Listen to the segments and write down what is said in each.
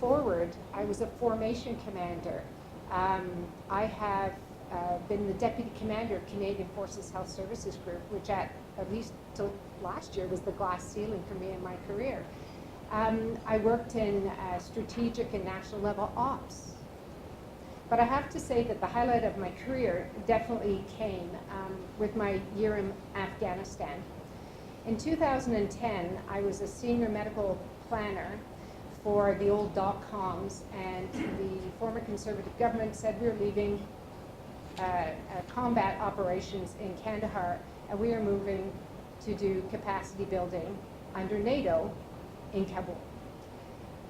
forward, I was a formation commander. I have been the deputy commander of Canadian Forces Health Services Group, which at least till last year was the glass ceiling for me in my career. I worked in strategic and national level ops. But I have to say that the highlight of my career definitely came with my year in Afghanistan. In 2010, I was a senior medical planner for the old dot-coms, and the former Conservative government said we were leaving combat operations in Kandahar, and we are moving to do capacity building under NATO in Kabul.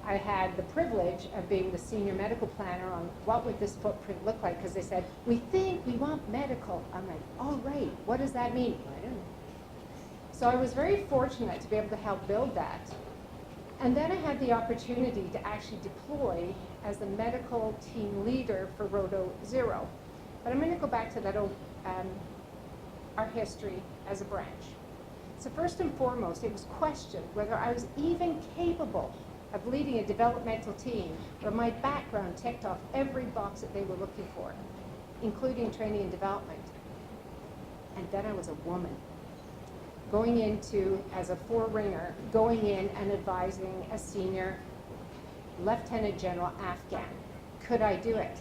I had the privilege of being the senior medical planner on what would this footprint look like, because they said, we think we want medical. I'm like, all right, what does that mean? I don't know. So I was very fortunate to be able to help build that. And then I had the opportunity to actually deploy as the medical team leader for Roto Zero. But I'm going to go back to that old, our history as a branch. So first and foremost, it was questioned whether I was even capable of leading a developmental team where my background ticked off every box that they were looking for, including training and development. And then I was a woman, going into, as a four-ringer, going in and advising a senior Lieutenant General Afghan. Could I do it?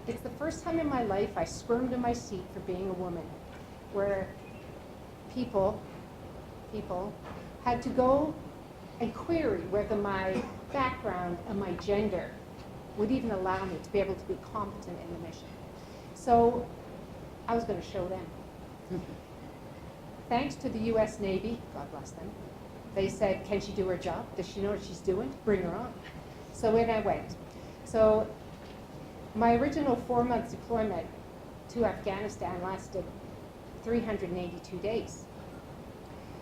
It's the first time in my life I squirmed in my seat for being a woman, where people had to go and query whether my background and my gender would even allow me to be able to be competent in the mission. So I was going to show them. Thanks to the US Navy, God bless them, they said, can she do her job? Does she know what she's doing? Bring her on. So in I went. So my original 4-month deployment to Afghanistan lasted 382 days.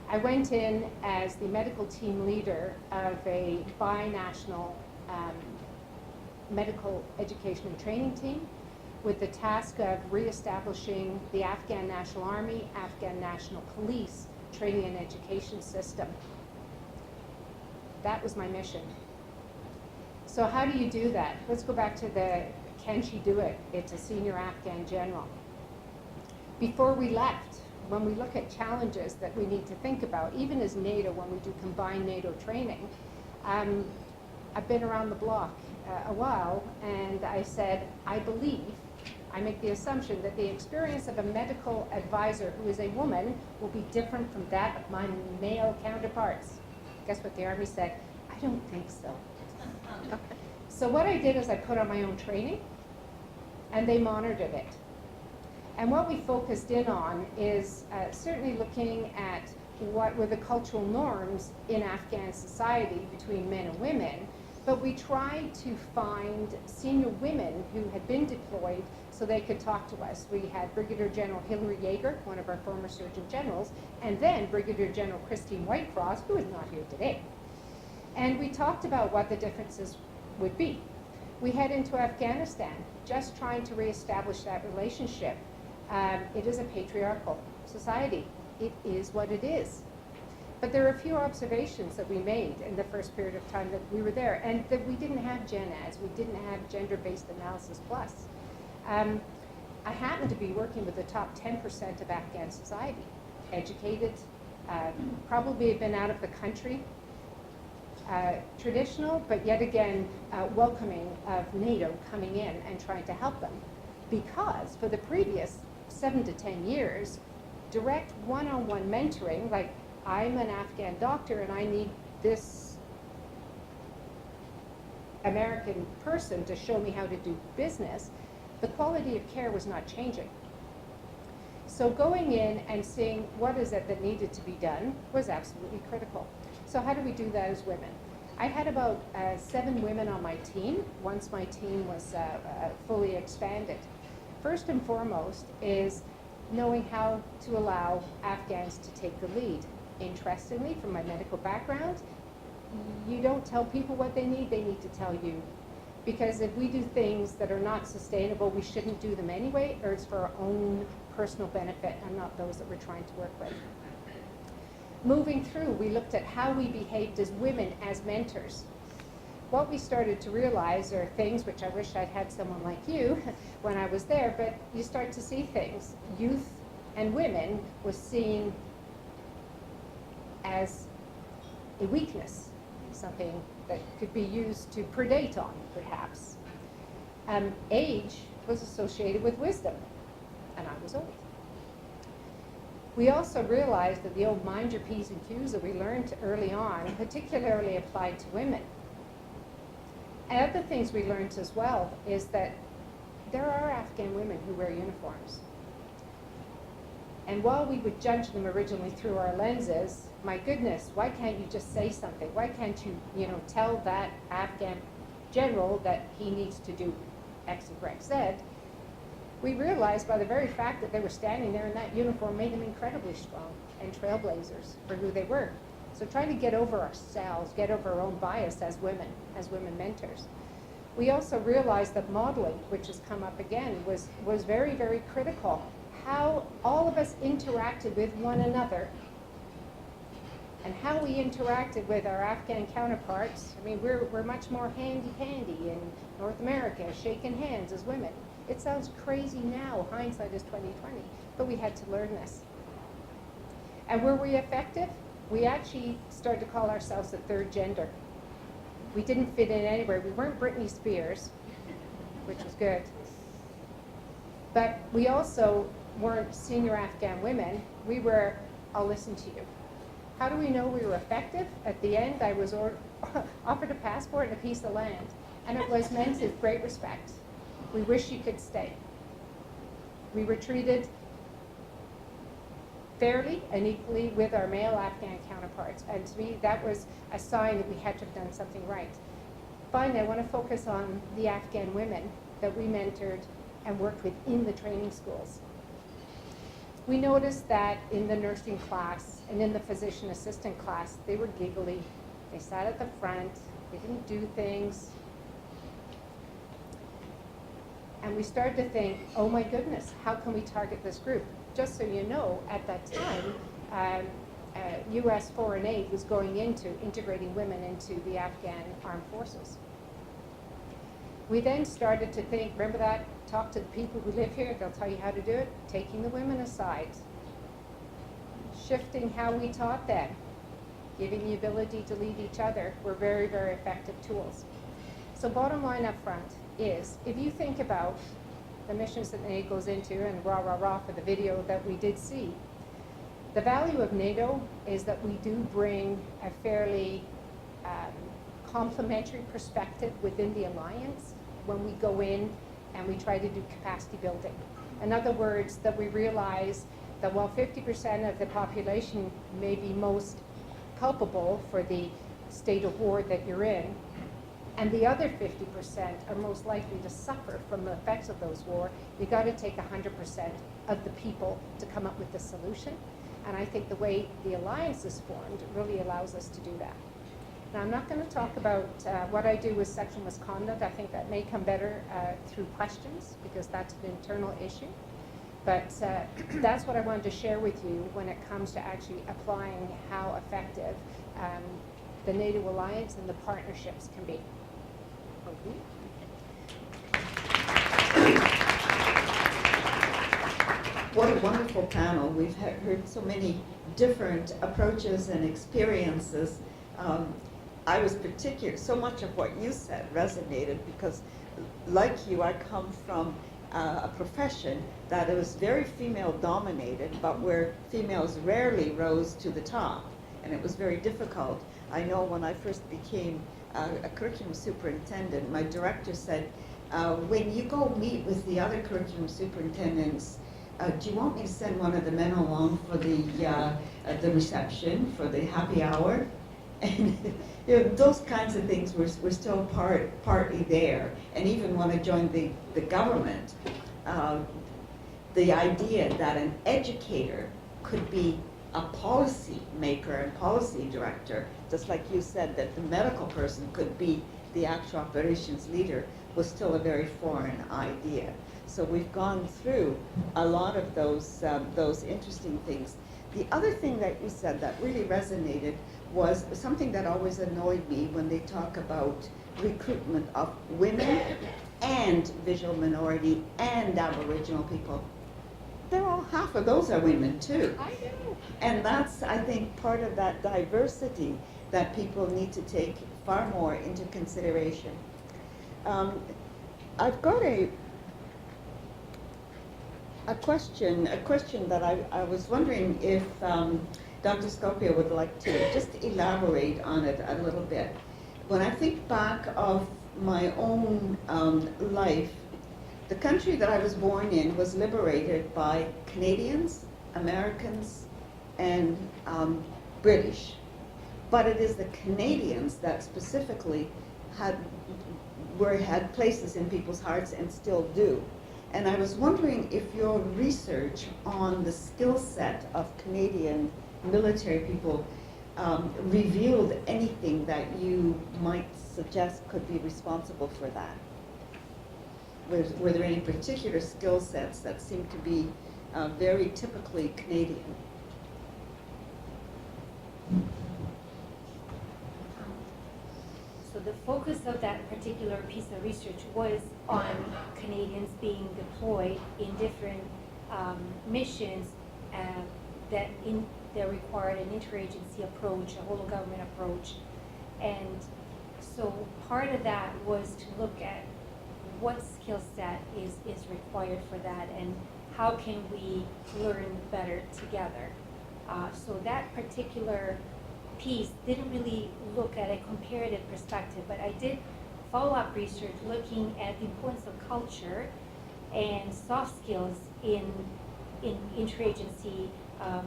I went in as the medical team leader of a binational medical education and training team with the task of reestablishing the Afghan National Army, Afghan National Police training and education system. That was my mission. So how do you do that? Let's go back to the can she do it? It's a senior Afghan general. Before we left, when we look at challenges that we need to think about, even as NATO, when we do combined NATO training, I've been around the block a while, and I said, I make the assumption that the experience of a medical advisor who is a woman will be different from that of my male counterparts. Guess what the Army said? I don't think so. So what I did is I put on my own training, and they monitored it. And what we focused in on is certainly looking at what were the cultural norms in Afghan society between men and women, but we tried to find senior women who had been deployed so they could talk to us. We had Brigadier General Hilary Yeager, one of our former Surgeon Generals, and then Brigadier General Christine Whitecross, who is not here today. And we talked about what the differences would be. We head into Afghanistan, just trying to reestablish that relationship. It is a patriarchal society. It is what it is. But there are a few observations that we made in the first period of time that we were there, and that we didn't have gen ads, we didn't have gender-based analysis plus. I happened to be working with the top 10% of Afghan society, educated, probably had been out of the country, traditional, but yet again welcoming of NATO coming in and trying to help them. Because for the previous 7 to 10 years, direct one-on-one mentoring, like I'm an Afghan doctor and I need this American person to show me how to do business, the quality of care was not changing. So going in and seeing what is it that needed to be done was absolutely critical. So how do we do that as women? I had about 7 women on my team once my team was fully expanded. First and foremost is knowing how to allow Afghans to take the lead. Interestingly, from my medical background, you don't tell people what they need to tell you. Because if we do things that are not sustainable, we shouldn't do them anyway, or it's for our own personal benefit and not those that we're trying to work with. Moving through, we looked at how we behaved as women as mentors. what we started to realize are things which I wish I'd had someone like you when I was there, but you start to see things. Youth and women was seen as a weakness, something that could be used to predate on, perhaps. Age was associated with wisdom, and I was old. We also realized that the old mind your P's and Q's that we learned early on particularly applied to women. And other things we learned as well is that there are Afghan women who wear uniforms. And while we would judge them originally through our lenses, my goodness, why can't you just say something? Why can't you, tell that Afghan general that he needs to do X, Y, Z? We realized by the very fact that they were standing there in that uniform made them incredibly strong and trailblazers for who they were. So trying to get over ourselves, get over our own bias as women mentors. We also realized that modeling, which has come up again, was very, very critical. How all of us interacted with one another and how we interacted with our Afghan counterparts. I mean, we're much more handy-pandy in North America, shaking hands as women. It sounds crazy now, hindsight is 20/20, but we had to learn this. And were we effective? We actually started to call ourselves the third gender. We didn't fit in anywhere. We weren't Britney Spears, which was good. But we also weren't senior Afghan women. We were, I'll listen to you. How do we know we were effective? At the end, I was offered a passport and a piece of land, and it was meant with great respect. We wish you could stay. We were treated fairly and equally with our male Afghan counterparts, and to me that was a sign that we had to have done something right. Finally, I want to focus on the Afghan women that we mentored and worked with in the training schools. We noticed that in the nursing class and in the physician assistant class, they were giggly, they sat at the front, they didn't do things. And we started to think, oh my goodness, how can we target this group? Just so you know, at that time, US foreign aid was going into integrating women into the Afghan armed forces. We then started to think, remember that, talk to the people who live here, they'll tell you how to do it, taking the women aside, shifting how we taught them, giving the ability to lead each other were very, very effective tools. So bottom line up front is, if you think about the missions that NATO goes into, and rah, rah, rah for the video that we did see, the value of NATO is that we do bring a fairly complementary perspective within the alliance when we go in and we try to do capacity building. In other words, that we realize that while 50% of the population may be most culpable for the state of war that you're in, and the other 50% are most likely to suffer from the effects of those wars, you got to take 100% of the people to come up with the solution. And I think the way the alliance is formed really allows us to do that. Now, I'm not going to talk about what I do with sexual misconduct. I think that may come better through questions, because that's an internal issue. But that's what I wanted to share with you when it comes to actually applying how effective the NATO alliance and the partnerships can be. What a wonderful panel. We've heard so many different approaches and experiences. I was so much of what you said resonated because, like you, I come from a profession that it was very female dominated, but where females rarely rose to the top, and it was very difficult. I know when I first became a curriculum superintendent, my director said, when you go meet with the other curriculum superintendents, do you want me to send one of the men along for the reception, for the happy hour? And those kinds of things were still partly there. And even when I joined the government, the idea that an educator could be a policy maker and policy director, just like you said that the medical person could be the actual operations leader, was still a very foreign idea. So we've gone through a lot of those interesting things. The other thing that you said that really resonated was something that always annoyed me when they talk about recruitment of women and visual minority and Aboriginal people. They're all, half of those are women too. I know. And that's, I think, part of that diversity that people need to take far more into consideration. I've got a question that I was wondering if Dr. Scoppio would like to just elaborate on it a little bit. When I think back of my own life, the country that I was born in was liberated by Canadians, Americans, and British. But it is the Canadians that specifically had places in people's hearts and still do. And I was wondering if your research on the skill set of Canadian military people revealed anything that you might suggest could be responsible for that. Were there any particular skill sets that seem to be very typically Canadian? So the focus of that particular piece of research was on Canadians being deployed in different missions that required an interagency approach, a whole of government approach. And so part of that was to look at what skill set is required for that and how can we learn better together. So that particular piece didn't really look at a comparative perspective, but I did follow-up research looking at the importance of culture and soft skills in interagency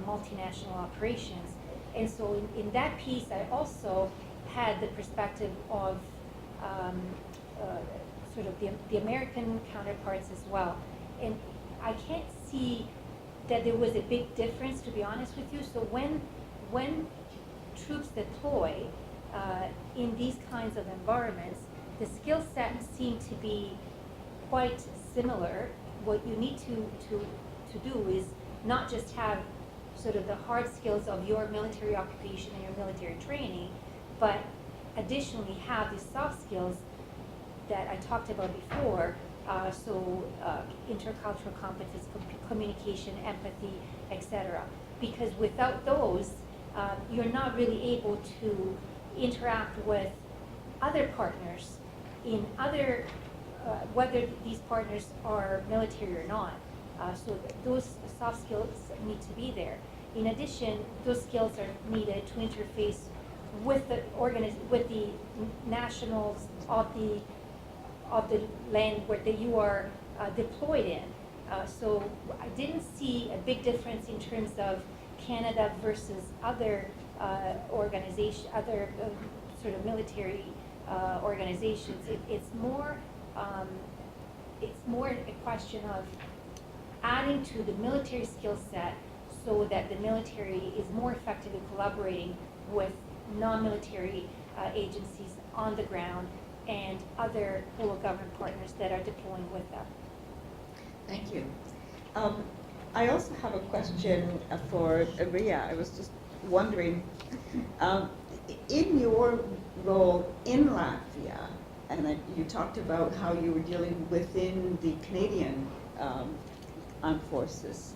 multinational operations. And so in that piece, I also had the perspective of sort of the American counterparts as well. And I can't see that there was a big difference, to be honest with you. So when troops deploy in these kinds of environments, the skill sets seem to be quite similar. What you need to do is not just have sort of the hard skills of your military occupation and your military training, but additionally have the soft skills that I talked about before, intercultural competence, communication, empathy, etc. Because without those, you're not really able to interact with other partners in other, whether these partners are military or not. So those soft skills need to be there. In addition, those skills are needed to interface with the nationals of the land that you are deployed in. So I didn't see a big difference in terms of Canada versus other organizations, other sort of military organizations. It's more a question of adding to the military skill set so that the military is more effective in collaborating with non-military agencies on the ground and other whole of government partners that are deploying with them. Thank you. I also have a question for Rhea. I was just wondering, in your role in Latvia, and you talked about how you were dealing within the Canadian armed forces.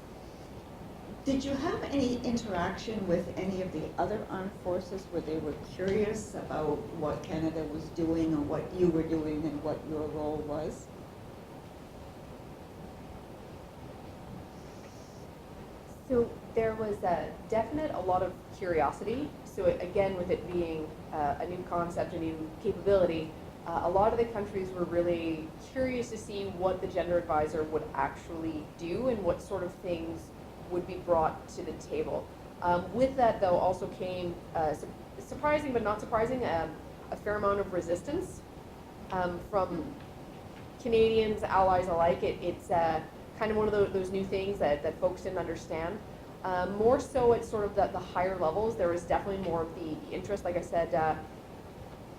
Did you have any interaction with any of the other armed forces where they were curious about what Canada was doing and what you were doing and what your role was? So there was a lot of curiosity. So again, with it being a new concept, a new capability, a lot of the countries were really curious to see what the gender advisor would actually do and what sort of things would be brought to the table. With that, though, also came, surprising but not surprising, a fair amount of resistance from Canadians, allies alike. It's kind of one of those new things that folks didn't understand. More so at sort of the higher levels, there was definitely more of the interest. Like I said,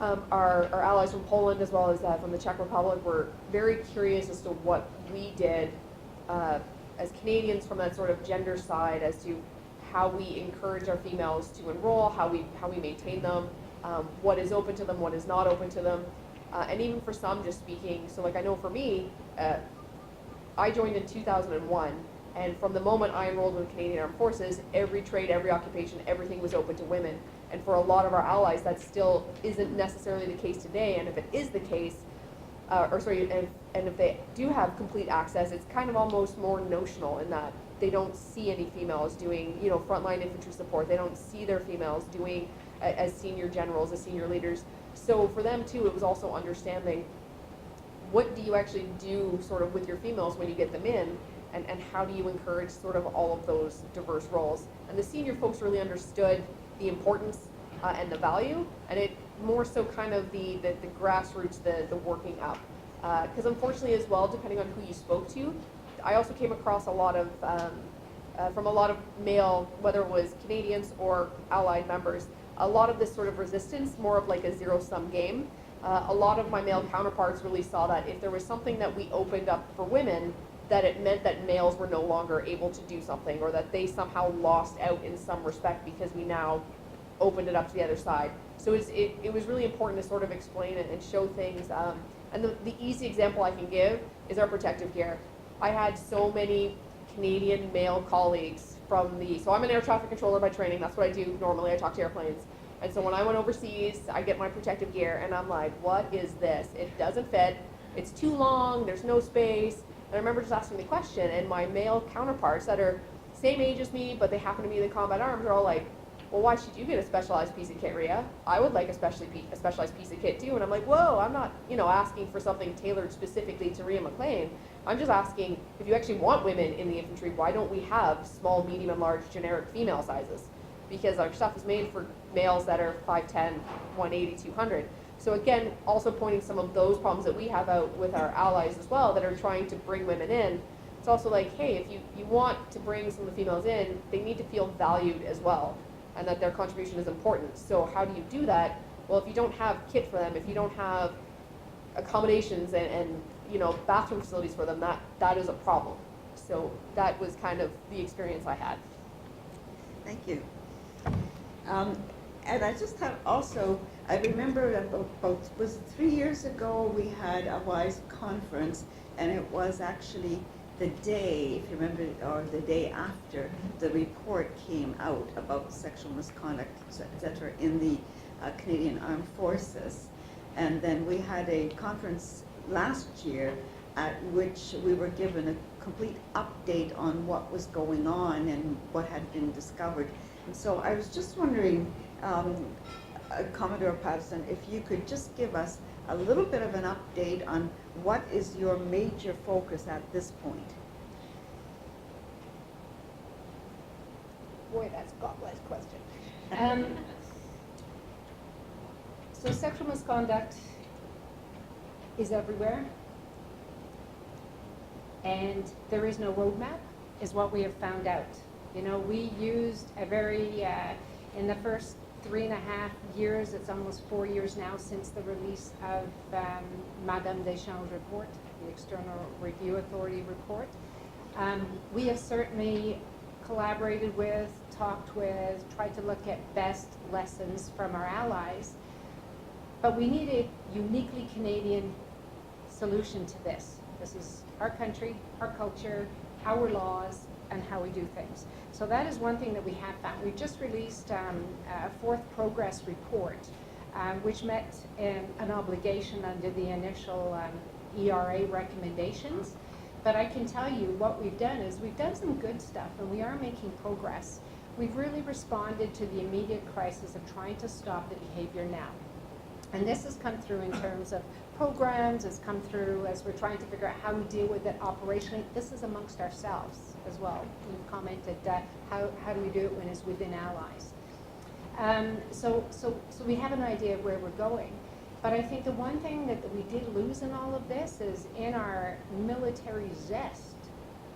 our allies from Poland as well as from the Czech Republic were very curious as to what we did as Canadians from that sort of gender side, as to how we encourage our females to enroll, how we maintain them, what is open to them, what is not open to them. And even for some, just speaking, so like I know for me, I joined in 2001, and from the moment I enrolled with Canadian Armed Forces, every trade, every occupation, everything was open to women. And for a lot of our allies, that still isn't necessarily the case today. And if it is the case, and if they do have complete access, it's kind of almost more notional in that they don't see any females doing, frontline infantry support. They don't see their females doing as senior generals, as senior leaders. So for them too, it was also understanding what do you actually do sort of with your females when you get them in, and how do you encourage sort of all of those diverse roles. And the senior folks really understood the importance and the value, and it more so kind of the grassroots, the working up. Because unfortunately as well, depending on who you spoke to, I also came across a lot of, from a lot of male, whether it was Canadians or allied members, a lot of this sort of resistance, more of like a zero-sum game. A lot of my male counterparts really saw that if there was something that we opened up for women, that it meant that males were no longer able to do something, or that they somehow lost out in some respect because we now opened it up to the other side. So it was really important to sort of explain it and show things. And the easy example I can give is our protective gear. I had so many Canadian male colleagues so I'm an air traffic controller by training. That's what I do normally. I talk to airplanes. And so when I went overseas, I get my protective gear and I'm like, what is this? It doesn't fit. It's too long. There's no space. And I remember just asking the question, and my male counterparts that are same age as me, but they happen to be in the combat arms, are all like, well, why should you get a specialized piece of kit, Rhea? I would like a specialized piece of kit too. And I'm like, whoa, I'm not, asking for something tailored specifically to Rhea McLean. I'm just asking, if you actually want women in the infantry, why don't we have small, medium, and large generic female sizes? Because our stuff is made for males that are 5'10", 180, 200. So again, also pointing some of those problems that we have out with our allies as well that are trying to bring women in. It's also like, hey, if you want to bring some of the females in, they need to feel valued as well, and that their contribution is important. So how do you do that? Well, if you don't have kit for them, if you don't have accommodations and bathroom facilities for them, that is a problem. So that was kind of the experience I had. Thank you. And I just have also, I remember was it 3 years ago, we had a WIIS conference, and it was actually the day, if you remember, or the day after the report came out about sexual misconduct, etc., in the Canadian Armed Forces. And then we had a conference last year at which we were given a complete update on what was going on and what had been discovered. And so I was just wondering, Commodore Patterson, if you could just give us a little bit of an update on what is your major focus at this point? Boy, that's God-bless question. So sexual misconduct is everywhere, and there is no roadmap, is what we have found out. We used a very, in the first 3.5 years, it's almost 4 years now since the release of Madame Deschamps' report, the External Review Authority report. We have certainly collaborated with, talked with, tried to look at best lessons from our allies, but we need a uniquely Canadian solution to this. This is our country, our culture, our laws, and how we do things. So that is one thing that we have found. We just released a fourth progress report, which met an obligation under the initial ERA recommendations. But I can tell you what we've done is we've done some good stuff, and we are making progress. We've really responded to the immediate crisis of trying to stop the behavior now. And this has come through in terms of programs, it's come through as we're trying to figure out how we deal with it operationally. This is amongst ourselves as well. We've commented how do we do it when it's within allies. So we have an idea of where we're going. But I think the one thing that we did lose in all of this is in our military zest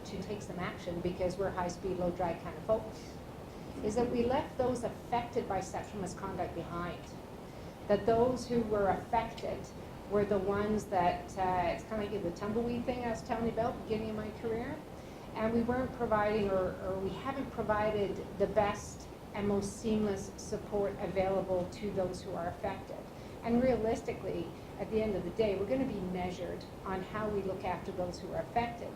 to take some action, because we're high-speed, low-drag kind of folks, is that we left those affected by sexual misconduct behind. That those who were affected were the ones that, it's kind of like the tumbleweed thing I was telling you about beginning of my career, and we weren't providing, or we haven't provided the best and most seamless support available to those who are affected. And realistically, at the end of the day, we're going to be measured on how we look after those who are affected.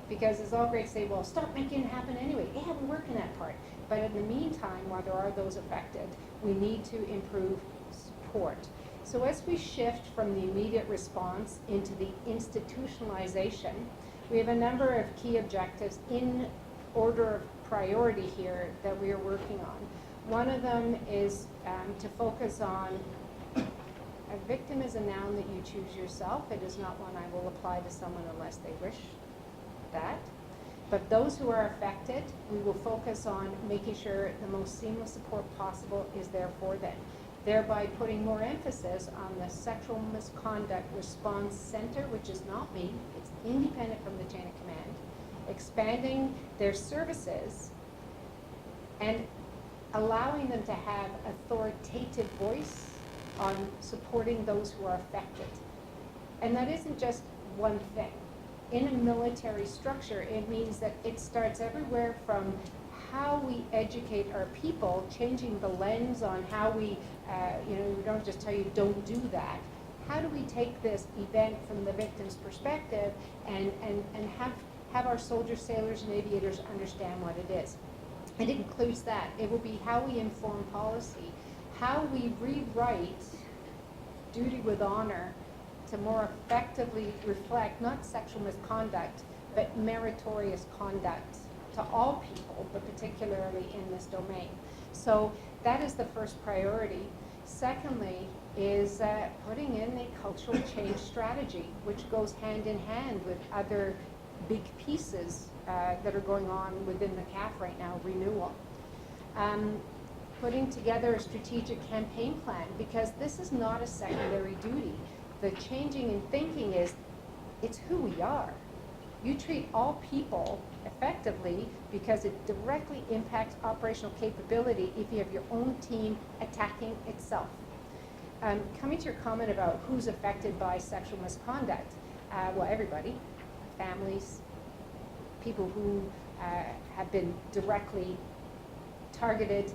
Because it's all great to say, well, stop making it happen anyway. Yeah, we're working that part. But in the meantime, while there are those affected, we need to improve support. So as we shift from the immediate response into the institutionalization, we have a number of key objectives in order of priority here that we are working on. One of them is to focus on a victim is a noun that you choose yourself. It is not one I will apply to someone unless they wish that. But those who are affected, we will focus on making sure the most seamless support possible is there for them, thereby putting more emphasis on the Sexual Misconduct Response Center, which is not me, it's independent from the chain of command, expanding their services and allowing them to have authoritative voice on supporting those who are affected. And that isn't just one thing. In a military structure, it means that it starts everywhere from how we educate our people, changing the lens on how we, we don't just tell you don't do that. How do we take this event from the victim's perspective and have our soldiers, sailors, and aviators understand what it is? It includes that. It will be how we inform policy, how we rewrite duty with honor to more effectively reflect not sexual misconduct, but meritorious conduct to all people, but particularly in this domain. So that is the first priority. Secondly is putting in a cultural change strategy, which goes hand in hand with other big pieces that are going on within the CAF right now, renewal. Putting together a strategic campaign plan, because this is not a secondary duty. The changing in thinking is, it's who we are. You treat all people effectively because it directly impacts operational capability if you have your own team attacking itself. Coming to your comment about who's affected by sexual misconduct, well, everybody, families, people who have been directly targeted,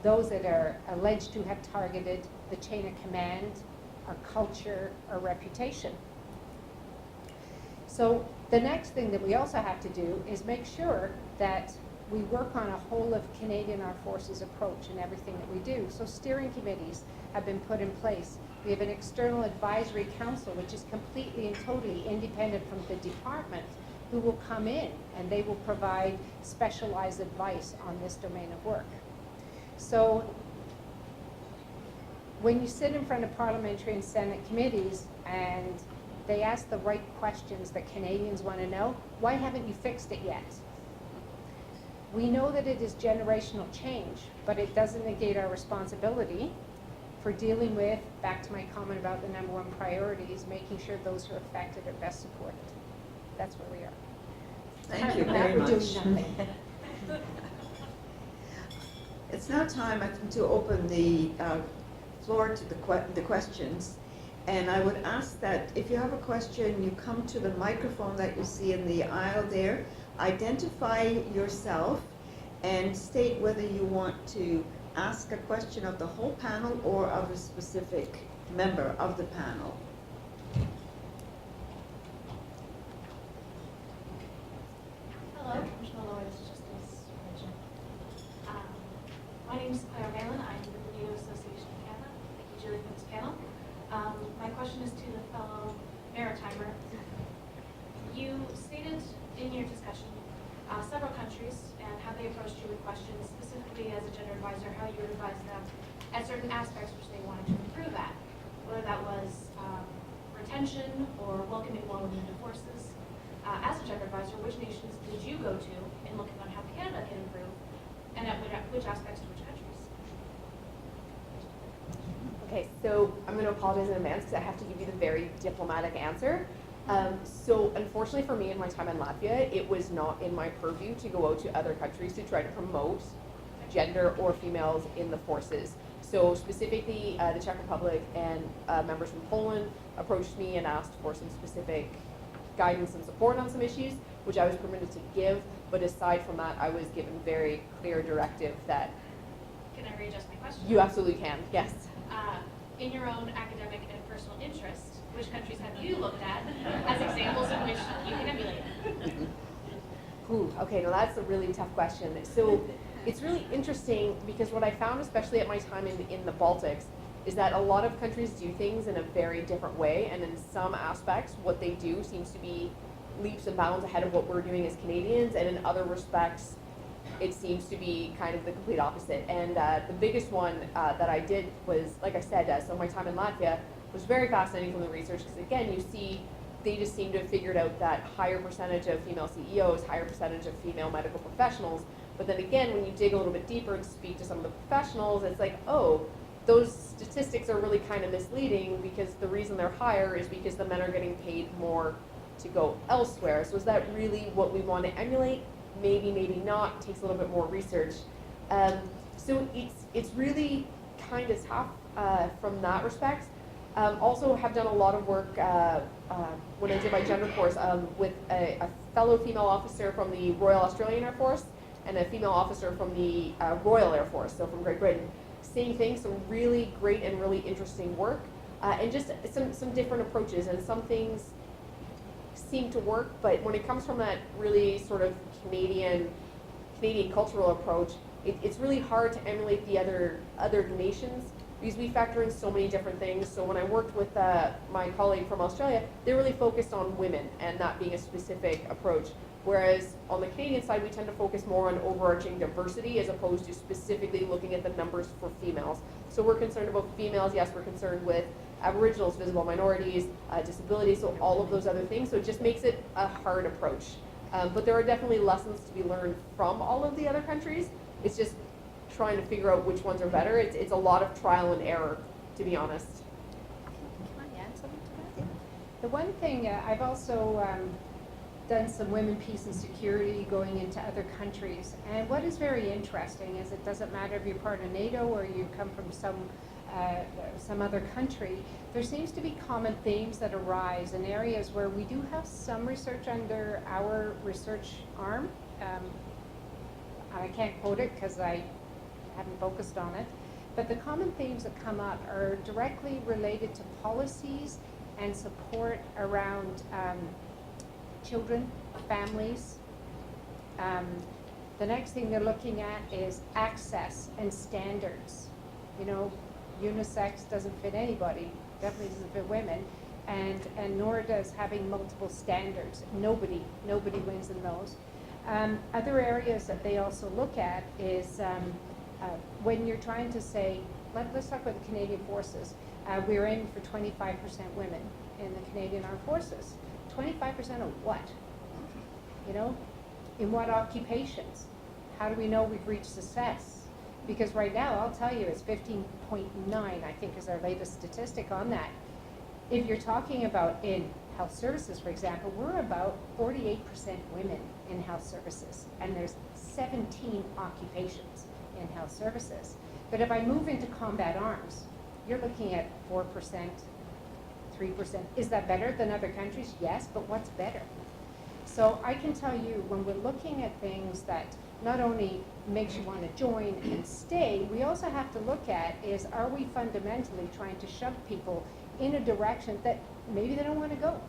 those that are alleged to have targeted, the chain of command, our culture, our reputation. So the next thing that we also have to do is make sure that we work on a whole of Canadian Armed Forces approach in everything that we do. So steering committees have been put in place. We have an external advisory council, which is completely and totally independent from the department, who will come in and they will provide specialized advice on this domain of work. So when you sit in front of parliamentary and Senate committees and they ask the right questions that Canadians want to know, why haven't you fixed it yet? We know that it is generational change, but it doesn't negate our responsibility for dealing with, back to my comment about the number one priority, is making sure those who are affected are best supported. That's where we are. Thank you Apart from very that, we're much. doing nothing. It's now time, I think, to open the floor to the questions. And I would ask that if you have a question, you come to the microphone that you see in the aisle there, identify yourself, and state whether you want to ask a question of the whole panel or of a specific member of the panel. Hello, Commissioner Lawyers Justice Richard. My name is Claire Malin. I'm with the NATO Association of Canada. Thank you, Julie, for this panel. My question is to the fellow maritimer. You stated in your discussion several countries and how they approached you with questions, specifically as a gender advisor, how you would advise them at certain aspects which they wanted to improve at, whether that was retention or welcoming more women into forces. As a gender advisor, which nations did you go to in looking on how Canada can improve, and at which aspects to which countries? Okay, so I'm going to apologize in advance because I have to give you the very diplomatic answer. So unfortunately for me in my time in Latvia, it was not in my purview to go out to other countries to try to promote gender or females in the forces. So specifically, the Czech Republic and members from Poland approached me and asked for some specific guidance and support on some issues, which I was permitted to give. But aside from that, I was given very clear directive that... Can I readjust my question? You absolutely can, yes. In your own academic and personal interest, which countries have you looked at as examples in which you can emulate? Ooh, okay, now that's a really tough question. So it's really interesting because what I found, especially at my time in the Baltics, is that a lot of countries do things in a very different way, and in some aspects, what they do seems to be leaps and bounds ahead of what we're doing as Canadians, and in other respects, it seems to be kind of the complete opposite. And the biggest one that I did was, like I said, so my time in Latvia was very fascinating from the research, because again, you see they just seem to have figured out that higher percentage of female CEOs, higher percentage of female medical professionals. But then again, when you dig a little bit deeper and speak to some of the professionals, it's like, oh, those statistics are really kind of misleading, because the reason they're higher is because the men are getting paid more to go elsewhere. So is that really what we want to emulate? Maybe, maybe not. It takes a little bit more research. So it's really kind of tough from that respect. Also have done a lot of work when I did my gender course with a fellow female officer from the Royal Australian Air Force and a female officer from the Royal Air Force, so from Great Britain. Same thing, some really great and really interesting work, and just some different approaches, and some things seem to work, but when it comes from that really sort of Canadian cultural approach, it's really hard to emulate the other nations, because we factor in so many different things. So when I worked with my colleague from Australia, they really focused on women and that being a specific approach. Whereas on the Canadian side, we tend to focus more on overarching diversity as opposed to specifically looking at the numbers for females. So we're concerned about females, yes, we're concerned with Aboriginals, visible minorities, disabilities, so all of those other things. So it just makes it a hard approach. But there are definitely lessons to be learned from all of the other countries. It's just trying to figure out which ones are better. It's a lot of trial and error, to be honest. Can I add something to that? The one thing, I've also done some women, peace and security going into other countries. And what is very interesting is it doesn't matter if you're part of NATO or you come from some other country, there seems to be common themes that arise in areas where we do have some research under our research arm. I can't quote it because I haven't focused on it, but the common themes that come up are directly related to policies and support around children, families. The next thing they're looking at is access and standards. You know, unisex doesn't fit anybody, definitely doesn't fit women, and nor does having multiple standards. Nobody wins in those. Other areas that they also look at is when you're trying to say, let's talk about the Canadian Forces. We're aiming for 25% women in the Canadian Armed Forces. 25% of what? You know, in what occupations? How do we know we've reached success? Because right now, I'll tell you, it's 15.9, I think is our latest statistic on that. If you're talking about in health services, for example, we're about 48% women in health services, and there's 17 occupations in health services. But if I move into combat arms, you're looking at 4%, 3%. Is that better than other countries? Yes, but what's better? So I can tell you, when we're looking at things that not only makes you want to join and stay, we also have to look at is, are we fundamentally trying to shove people in a direction that maybe they don't want to go?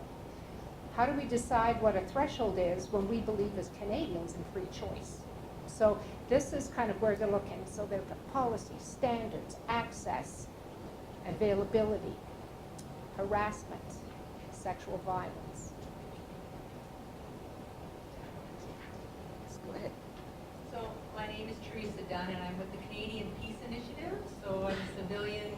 How do we decide what a threshold is when we believe as Canadians in free choice? So this is kind of where they're looking. So they've got policy, standards, access, availability, harassment, sexual violence. Go ahead. So my name is Teresa Dunn, and I'm with the Canadian Peace Initiative. So I'm a civilian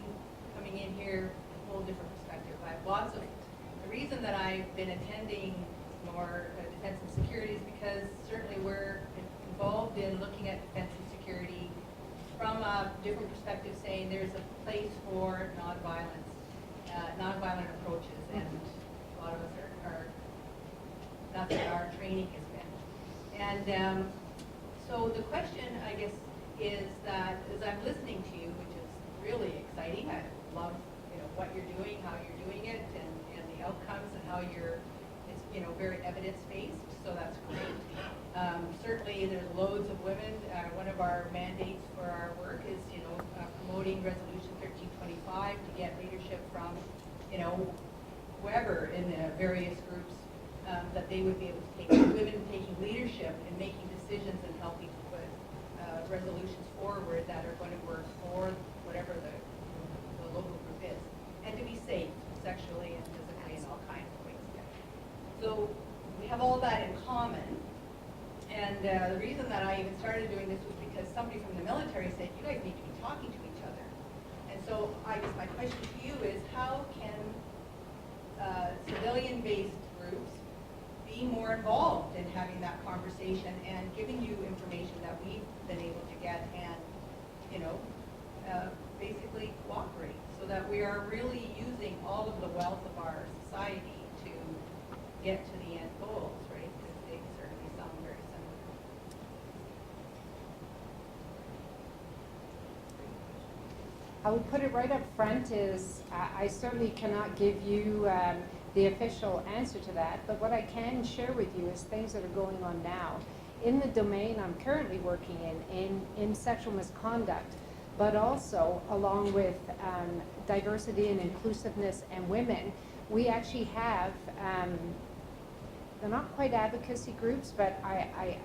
coming in here, a whole different perspective. I have lots of, the reason that I've been attending more defense and security is because certainly we're involved in looking at defense and security from a different perspective, saying there's a place for nonviolence, nonviolent approaches, and a lot of us are that's what our training has been. And so the question, I guess, is that as I'm listening to you, which is really exciting, I love what you're doing, how you're doing it, and the outcomes, and how it's very evidence-based. So that's great. Certainly, there's loads of women. One of our mandates for our work is promoting Resolution 1325 to get leadership from you know, whoever in the various groups, that they would be able to take, women taking leadership and making decisions and helping to put resolutions forward that are going to work for whatever the local group is. And to be safe sexually and physically in all kinds of ways. So we have all that in common. And the reason that I even started doing this was because somebody from the military said, you guys need to be talking to each other. And so I guess my question to you is, how can civilian-based groups be more involved in having that conversation and giving you information that we've been able to get and, you know, basically cooperate so that we are really using all of the wealth of our society to get to the end goals, right? Because they certainly sound very similar. I would put it right up front is, I certainly cannot give you the official answer to that, but what I can share with you is things that are going on now. In the domain I'm currently working in sexual misconduct, but also along with diversity and inclusiveness and women, we actually have, they're not quite advocacy groups, but I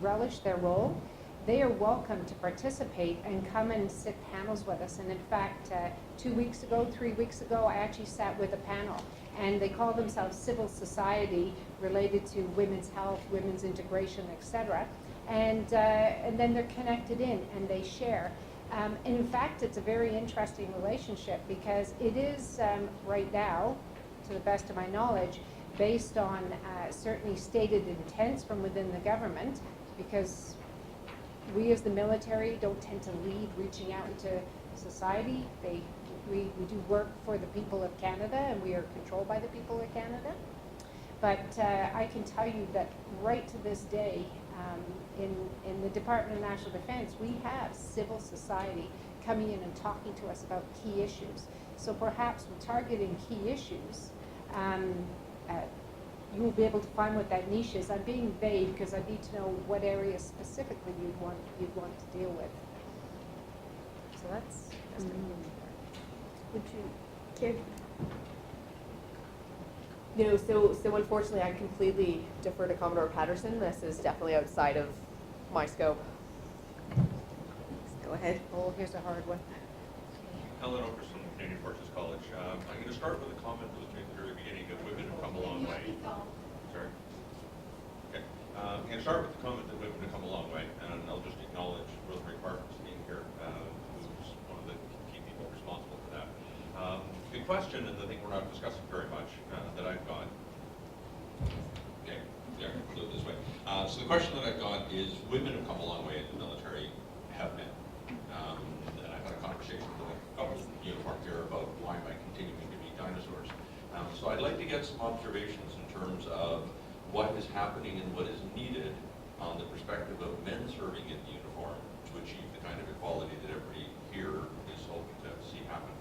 relish their role. They are welcome to participate and come and sit panels with us. And in fact, 2 weeks ago, 3 weeks ago, I actually sat with a panel. And they call themselves civil society related to women's health, women's integration, etc. And then they're connected in and they share. And in fact, it's a very interesting relationship because it is right now, to the best of my knowledge, based on certainly stated intents from within the government, because we as the military don't tend to lead reaching out into society. We do work for the people of Canada, and we are controlled by the people of Canada. But I can tell you that right to this day, in the Department of National Defense, we have civil society coming in and talking to us about key issues. So perhaps with targeting key issues, you will be able to find what that niche is. I'm being vague because I need to know what areas specifically you'd want to deal with. So that's the Would you care? No, so unfortunately, I completely defer to Commodore Patterson. This is definitely outside of my scope. Go ahead. Oh, here's a hard one. Ellen Oakers from Canadian Forces College. I'm going to start with a comment that was made at the very beginning that women have come a long way. Sorry. Okay. I'm going to start with the comment that women have come a long way, and I'll just acknowledge Rosemary Parkins being here, who's one of the key people responsible for that. The question, and the thing we're not discussing very much, that I've got. Okay, yeah, so this way. So the question that I've got is, women have come a long way in the military, have men. And I've had a conversation with a couple of uniformed here about why am I continuing to be dinosaurs. So I'd like to get some observations in terms of what is happening and what is needed on the perspective of men serving in the uniform to achieve the kind of equality that everybody here is hoping to see happen.